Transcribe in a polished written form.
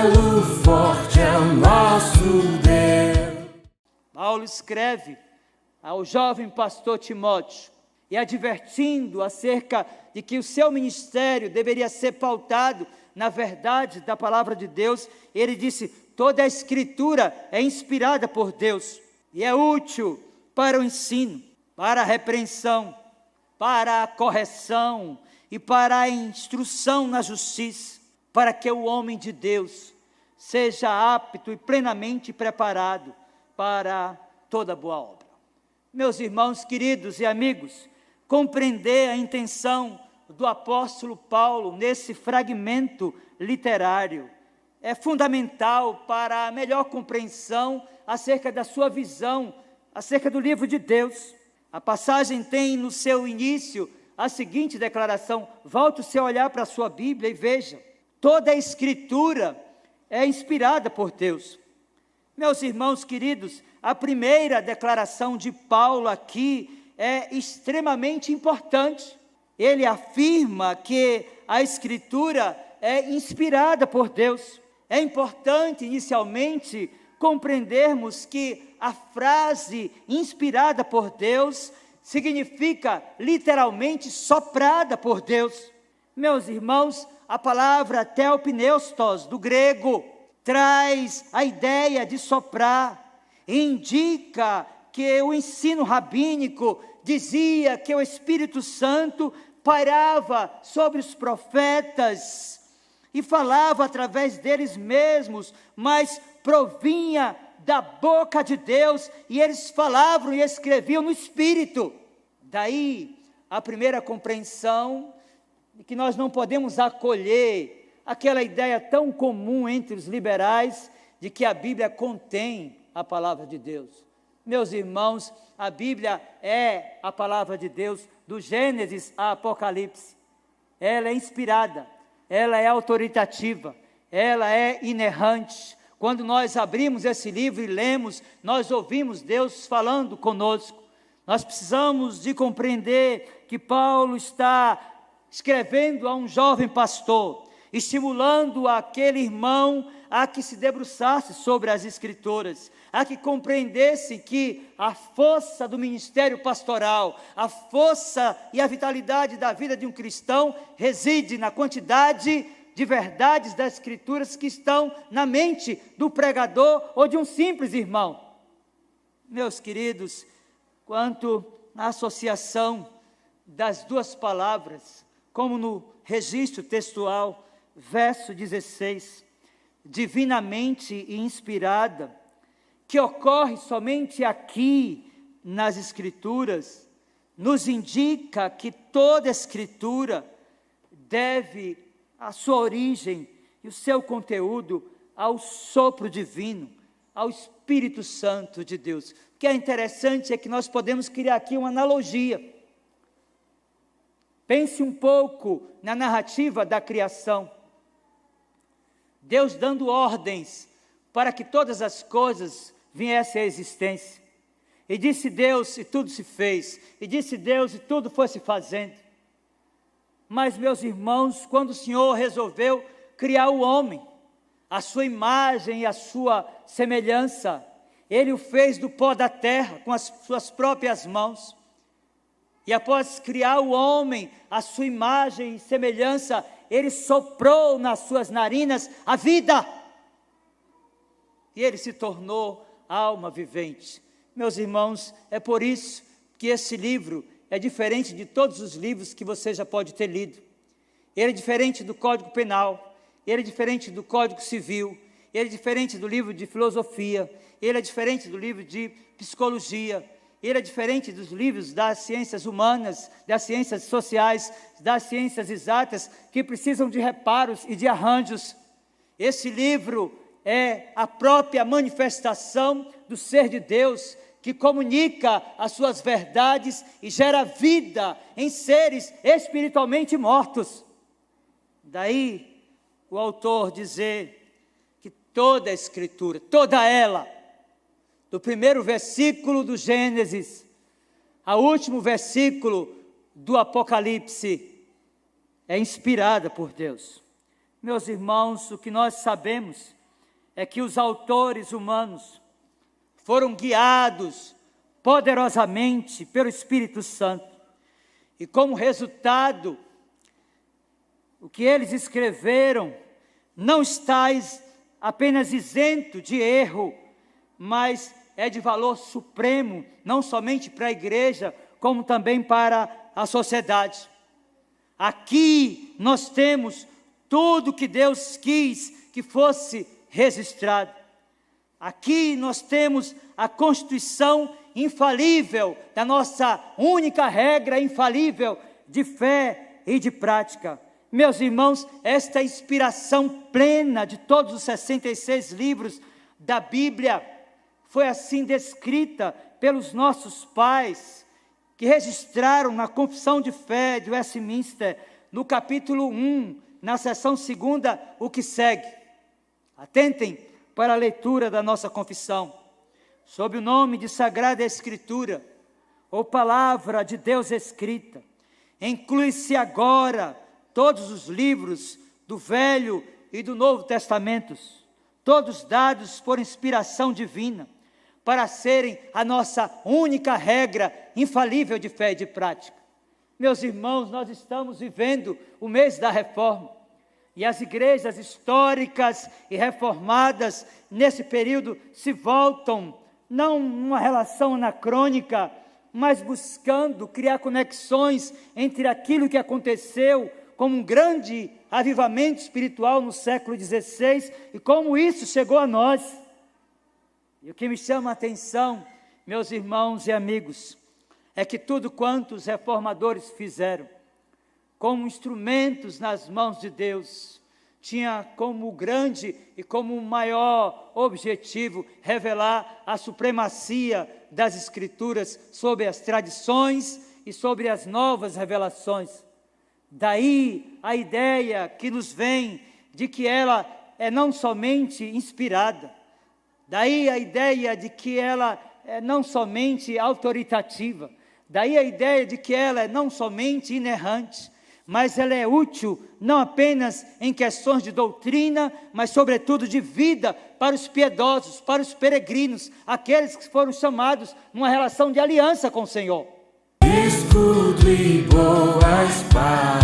belo, forte é o nosso Deus. Paulo escreve ao jovem pastor Timóteo e advertindo acerca de que o seu ministério deveria ser pautado na verdade da palavra de Deus. Ele disse: toda a escritura é inspirada por Deus e é útil para o ensino, para a repreensão, para a correção e para a instrução na justiça, para que o homem de Deus seja apto e plenamente preparado para toda boa obra. Meus irmãos queridos e amigos, compreender a intenção do apóstolo Paulo nesse fragmento literário é fundamental para a melhor compreensão acerca da sua visão, acerca do livro de Deus. A passagem tem no seu início a seguinte declaração. Volte o seu olhar para a sua Bíblia e veja: toda a escritura é inspirada por Deus. Meus irmãos queridos, a primeira declaração de Paulo aqui é extremamente importante. Ele afirma que a escritura é inspirada por Deus. É importante inicialmente compreendermos que a frase inspirada por Deus significa literalmente soprada por Deus. Meus irmãos, a palavra theopneustos do grego traz a ideia de soprar, indica que o ensino rabínico dizia que o Espírito Santo pairava sobre os profetas e falava através deles mesmos, mas provinha da boca de Deus, e eles falavam e escreviam no Espírito. Daí a primeira compreensão de que nós não podemos acolher aquela ideia tão comum entre os liberais de que a Bíblia contém a palavra de Deus. Meus irmãos, a Bíblia é a palavra de Deus, do Gênesis a Apocalipse. Ela é inspirada, ela é autoritativa, ela é inerrante. Quando nós abrimos esse livro e lemos, nós ouvimos Deus falando conosco. Nós precisamos de compreender que Paulo está escrevendo a um jovem pastor, estimulando aquele irmão a que se debruçasse sobre as Escrituras, a que compreendesse que a força do ministério pastoral, a força e a vitalidade da vida de um cristão reside na quantidade de verdades das Escrituras que estão na mente do pregador ou de um simples irmão. Meus queridos, quanto à associação das duas palavras, como no registro textual, verso 16, divinamente inspirada, que ocorre somente aqui nas Escrituras, nos indica que toda Escritura deve a sua origem e o seu conteúdo ao sopro divino, ao Espírito Santo de Deus. O que é interessante é que nós podemos criar aqui uma analogia. Pense um pouco na narrativa da criação. Deus dando ordens para que todas as coisas viessem à existência. E disse Deus, e tudo se fez. E disse Deus, e tudo foi se fazendo. Mas, meus irmãos, quando o Senhor resolveu criar o homem, a sua imagem e a sua semelhança, Ele o fez do pó da terra, com as suas próprias mãos. E após criar o homem, a sua imagem e semelhança, Ele soprou nas suas narinas a vida. E ele se tornou alma vivente. Meus irmãos, é por isso que esse livro é diferente de todos os livros que você já pode ter lido. Ele é diferente do Código Penal, ele é diferente do Código Civil, ele é diferente do livro de filosofia, ele é diferente do livro de psicologia, ele é diferente dos livros das ciências humanas, das ciências sociais, das ciências exatas, que precisam de reparos e de arranjos. Esse livro é a própria manifestação do ser de Deus, que comunica as suas verdades e gera vida em seres espiritualmente mortos. Daí o autor dizer que toda a Escritura, toda ela, do primeiro versículo do Gênesis ao último versículo do Apocalipse, é inspirada por Deus. Meus irmãos, o que nós sabemos é que os autores humanos foram guiados poderosamente pelo Espírito Santo. E como resultado, o que eles escreveram não está apenas isento de erro, mas é de valor supremo, não somente para a igreja, como também para a sociedade. Aqui nós temos tudo que Deus quis que fosse registrado. Aqui nós temos a constituição infalível da nossa única regra infalível de fé e de prática. Meus irmãos, esta inspiração plena de todos os 66 livros da Bíblia foi assim descrita pelos nossos pais, que registraram na Confissão de Fé de Westminster, no capítulo 1, na seção 2, o que segue. Atentem para a leitura da nossa confissão. Sob o nome de Sagrada Escritura, ou Palavra de Deus escrita, inclui-se agora todos os livros do Velho e do Novo Testamentos, todos dados por inspiração divina, para serem a nossa única regra infalível de fé e de prática. Meus irmãos, nós estamos vivendo o mês da reforma, e as igrejas históricas e reformadas nesse período se voltam, não numa relação anacrônica, mas buscando criar conexões entre aquilo que aconteceu como um grande avivamento espiritual no século XVI e como isso chegou a nós. E o que me chama a atenção, meus irmãos e amigos, é que tudo quanto os reformadores fizeram, como instrumentos nas mãos de Deus, tinha como grande e como maior objetivo revelar a supremacia das Escrituras sobre as tradições e sobre as novas revelações. Daí a ideia que nos vem de que ela é não somente inspirada, daí a ideia de que ela é não somente autoritativa, daí a ideia de que ela é não somente inerrante, mas ela é útil não apenas em questões de doutrina, mas sobretudo de vida para os piedosos, para os peregrinos, aqueles que foram chamados numa relação de aliança com o Senhor. Escudo e boa espada.